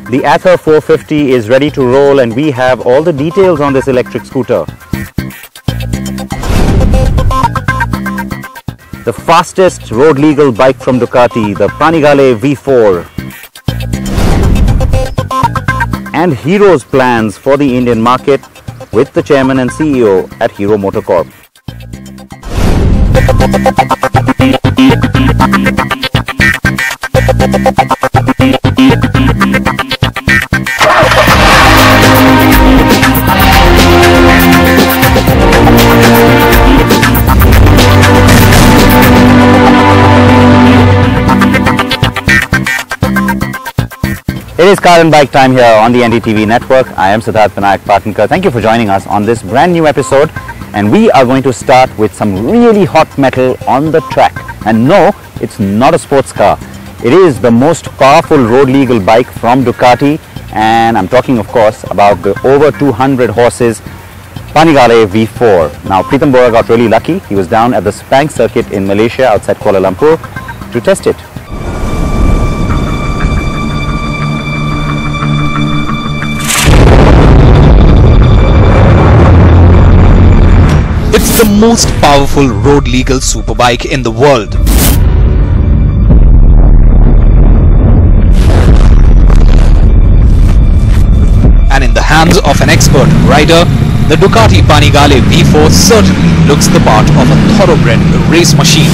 The Ather 450 is ready to roll and we have all the details on this electric scooter. The fastest road legal bike from Ducati, the Panigale V4. And Hero's plans for the Indian market with the chairman and CEO at Hero MotoCorp. It is car and bike time here on the NDTV network. I am Vinayak Patnagar. Thank you for joining us on this brand new episode, and we are going to start with some really hot metal on the track. And no, it's not a sports car. It is the most powerful road legal bike from Ducati, and I'm talking of course about the over 200 horses Panigale V4. Now Pritam Bora got really lucky. He was down at the Sepang Circuit in Malaysia outside Kuala Lumpur to test it. It's the most powerful road legal superbike in the world. And in the hands of an expert rider, the Ducati Panigale V4 certainly looks the part of a thoroughbred race machine.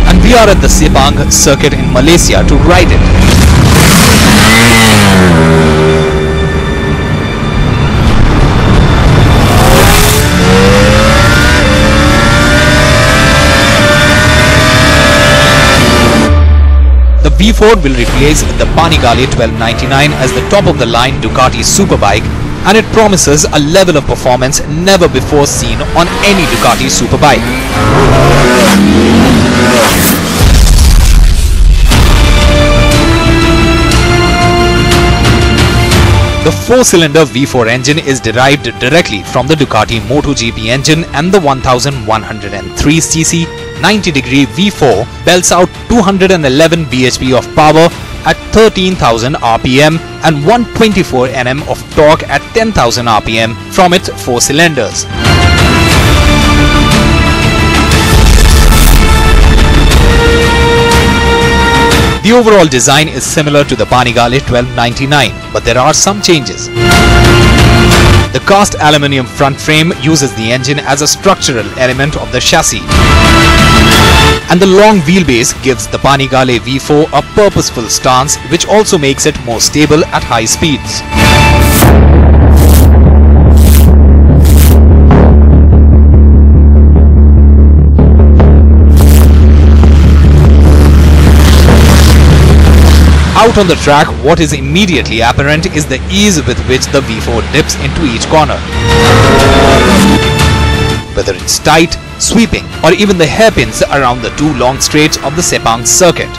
And we are at the Sepang Circuit in Malaysia to ride it. The V4 will replace the Panigale 1299 as the top-of-the-line Ducati superbike, and it promises a level of performance never before seen on any Ducati superbike. The 4-cylinder V4 engine is derived directly from the Ducati MotoGP engine, and the 1103cc 90-degree V4 belts out 211 bhp of power at 13,000 rpm and 124 Nm of torque at 10,000 rpm from its 4 cylinders. The overall design is similar to the Panigale 1299, but there are some changes. The cast aluminium front frame uses the engine as a structural element of the chassis. And the long wheelbase gives the Panigale V4 a purposeful stance, which also makes it more stable at high speeds. Out on the track, what is immediately apparent is the ease with which the V4 dips into each corner. Whether it's tight, sweeping, or even the hairpins around the two long straights of the Sepang circuit.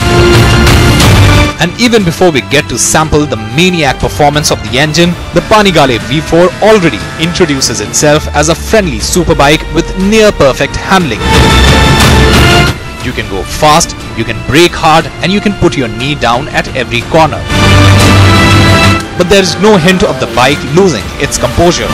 And even before we get to sample the maniac performance of the engine, the Panigale V4 already introduces itself as a friendly superbike with near-perfect handling. You can go fast, you can brake hard, and you can put your knee down at every corner. But there is no hint of the bike losing its composure.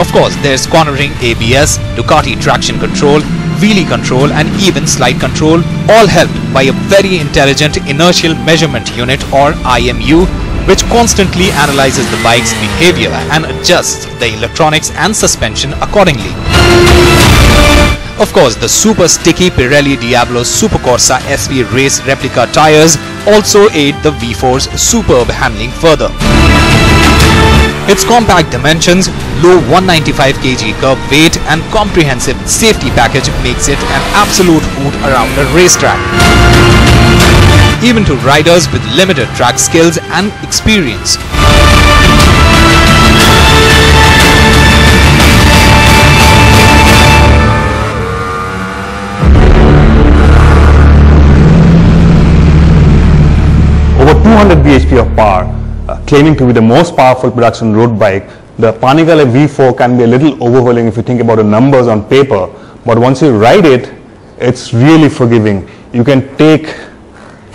Of course, there's cornering ABS, Ducati traction control, wheelie control, and even slide control, all helped by a very intelligent inertial measurement unit or IMU, which constantly analyzes the bike's behavior and adjusts the electronics and suspension accordingly. Of course, the super sticky Pirelli Diablo Supercorsa SV race replica tires also aid the V4's superb handling further. Its compact dimensions, low 195 kg curb weight, and comprehensive safety package makes it an absolute hoot around the racetrack. Even to riders with limited track skills and experience. Over 200 bhp of power, claiming to be the most powerful production road bike, the Panigale V4 can be a little overwhelming if you think about the numbers on paper, but once you ride it, it's really forgiving. You can take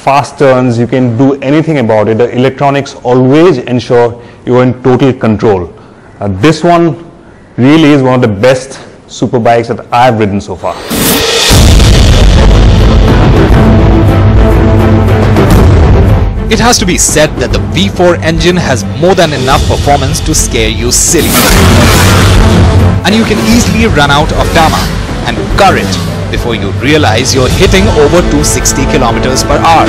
fast turns, you can do anything about it. The electronics always ensure you're in total control. This one really is one of the best super bikes that I've ridden so far. It has to be said that the V4 engine has more than enough performance to scare you silly. And you can easily run out of tarmac and current before you realize you're hitting over 260 kilometers per hour.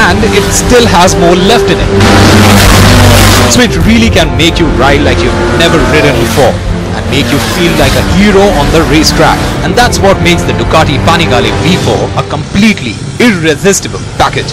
And it still has more left in it. So it really can make you ride like you've never ridden before and make you feel like a hero on the racetrack. And that's what makes the Ducati Panigale V4 a completely irresistible package.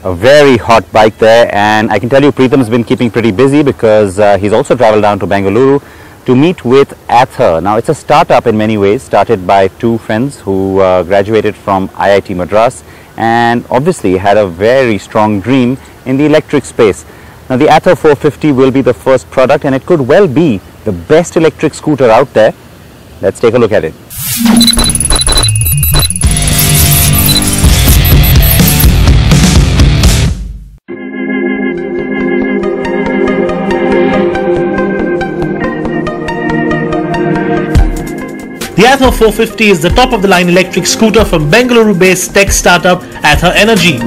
A very hot bike there, and I can tell you Preetham's been keeping pretty busy because he's also traveled down to Bengaluru to meet with Ather. Now it's a startup in many ways, started by two friends who graduated from IIT Madras and obviously had a very strong dream in the electric space. Now the Ather 450 will be the first product, and it could well be the best electric scooter out there. Let's take a look at it. The Ather 450 is the top-of-the-line electric scooter from Bengaluru-based tech startup Ather Energy.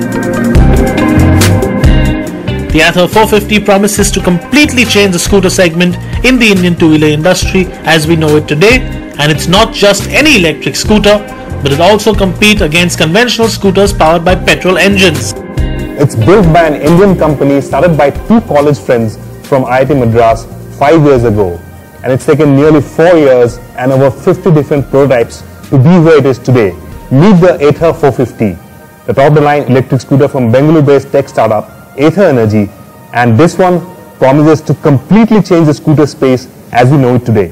The Ather 450 promises to completely change the scooter segment in the Indian two-wheeler industry as we know it today, and it's not just any electric scooter, but it also competes against conventional scooters powered by petrol engines. It's built by an Indian company started by two college friends from IIT Madras 5 years ago. And it's taken nearly 4 years and over 50 different prototypes to be where it is today. Meet the Ather 450, the top-of-the-line electric scooter from Bengaluru-based tech startup Ather Energy, and this one promises to completely change the scooter space as we know it today.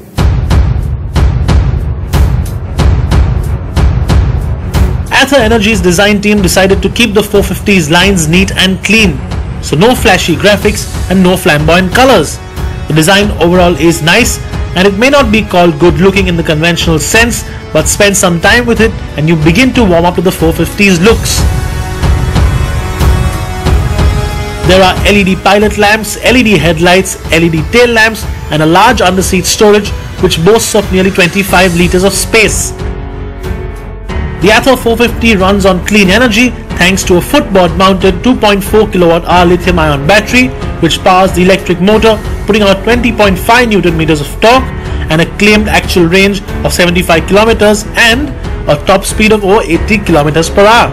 Ather Energy's design team decided to keep the 450's lines neat and clean, so no flashy graphics and no flamboyant colors. The design overall is nice, and it may not be called good looking in the conventional sense, but spend some time with it and you begin to warm up to the 450's looks. There are LED pilot lamps, LED headlights, LED tail lamps and a large underseat storage which boasts of nearly 25 liters of space. The Ather 450 runs on clean energy thanks to a footboard mounted 2.4 kWh lithium-ion battery which powers the electric motor, putting out 20.5 Nm of torque and a claimed actual range of 75 km and a top speed of over 80 km per hour.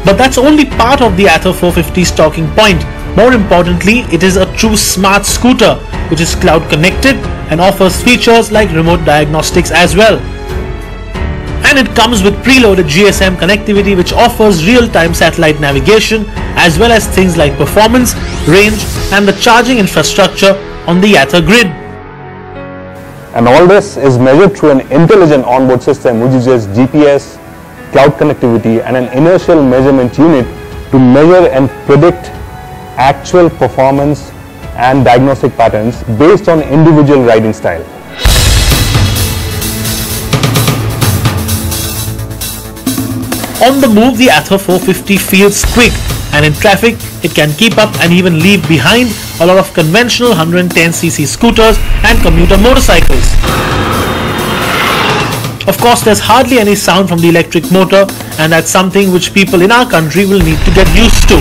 But that's only part of the Ather 450's talking point. More importantly, it is a true smart scooter which is cloud connected and offers features like remote diagnostics as well. And it comes with preloaded GSM connectivity which offers real-time satellite navigation as well as things like performance, range and the charging infrastructure on the Ather grid. And all this is measured through an intelligent onboard system which uses GPS, cloud connectivity and an inertial measurement unit to measure and predict actual performance and diagnostic patterns based on individual riding style. On the move, the Ather 450 feels quick, and in traffic it can keep up and even leave behind a lot of conventional 110cc scooters and commuter motorcycles. Of course, there's hardly any sound from the electric motor, and that's something which people in our country will need to get used to.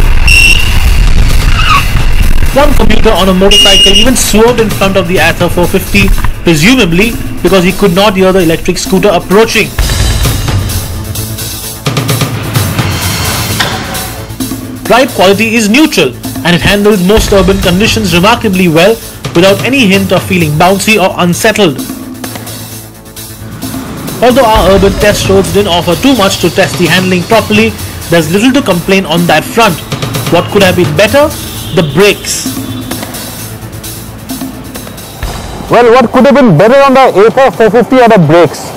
One commuter on a motorcycle even swerved in front of the Ather 450, presumably because he could not hear the electric scooter approaching. Ride quality is neutral, and it handles most urban conditions remarkably well without any hint of feeling bouncy or unsettled. Although our urban test roads didn't offer too much to test the handling properly, there's little to complain on that front. What could have been better? The brakes. Well, what could have been better on the Ather 450 are the brakes.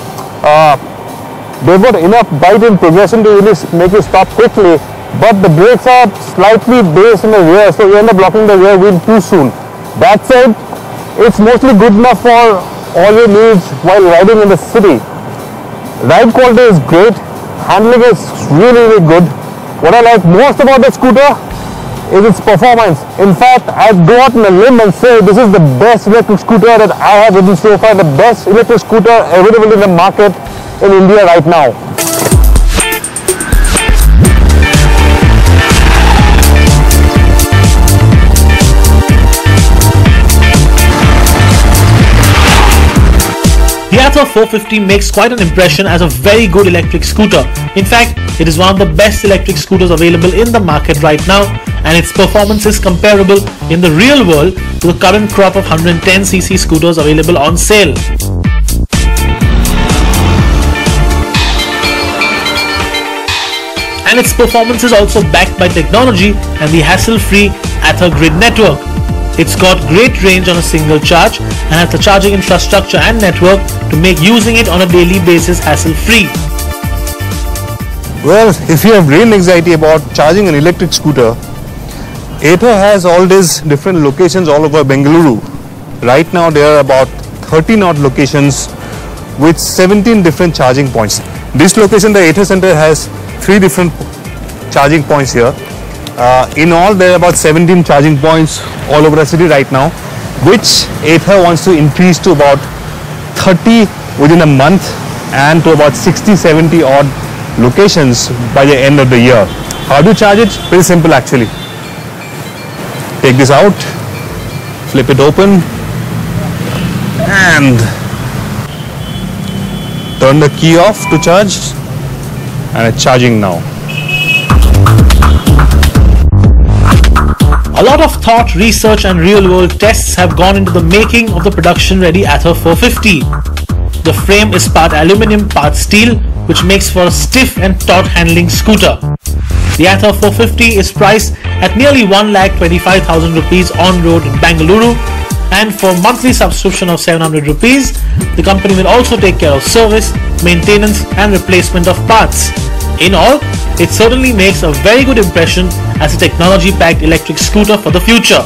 They've got enough bite in progression to really make you stop quickly, but the brakes are slightly based in the rear, so you end up locking the rear wheel too soon. That said, it's mostly good enough for all your needs while riding in the city. Ride quality is great, handling is really good. What I like most about the scooter is its performance. In fact, I'd go out on a limb and say this is the best electric scooter that I have ridden so far, the best electric scooter available in the market in India right now. The Ather 450 makes quite an impression as a very good electric scooter. In fact, it is one of the best electric scooters available in the market right now, and its performance is comparable in the real world to the current crop of 110cc scooters available on sale. And its performance is also backed by technology and the hassle-free Ather grid network. It's got great range on a single charge and has the charging infrastructure and network to make using it on a daily basis hassle-free. Well, if you have range anxiety about charging an electric scooter, Ather has all these different locations all over Bengaluru. Right now there are about 13 odd locations with 17 different charging points. This location, the Ather Center, has 3 different charging points here. In all, there are about 17 charging points all over the city right now, which Ather wants to increase to about 30 within a month and to about 60-70 odd locations by the end of the year. How do you charge it? Pretty simple actually. Take this out, flip it open and turn the key off to charge, and it's charging now. A lot of thought, research and real-world tests have gone into the making of the production-ready Ather 450. The frame is part aluminium, part steel, which makes for a stiff and taut handling scooter. The Ather 450 is priced at nearly 1,25,000 rupees on road in Bengaluru, and for monthly subscription of 700 rupees, the company will also take care of service, maintenance and replacement of parts. In all, it certainly makes a very good impression as a technology-packed electric scooter for the future.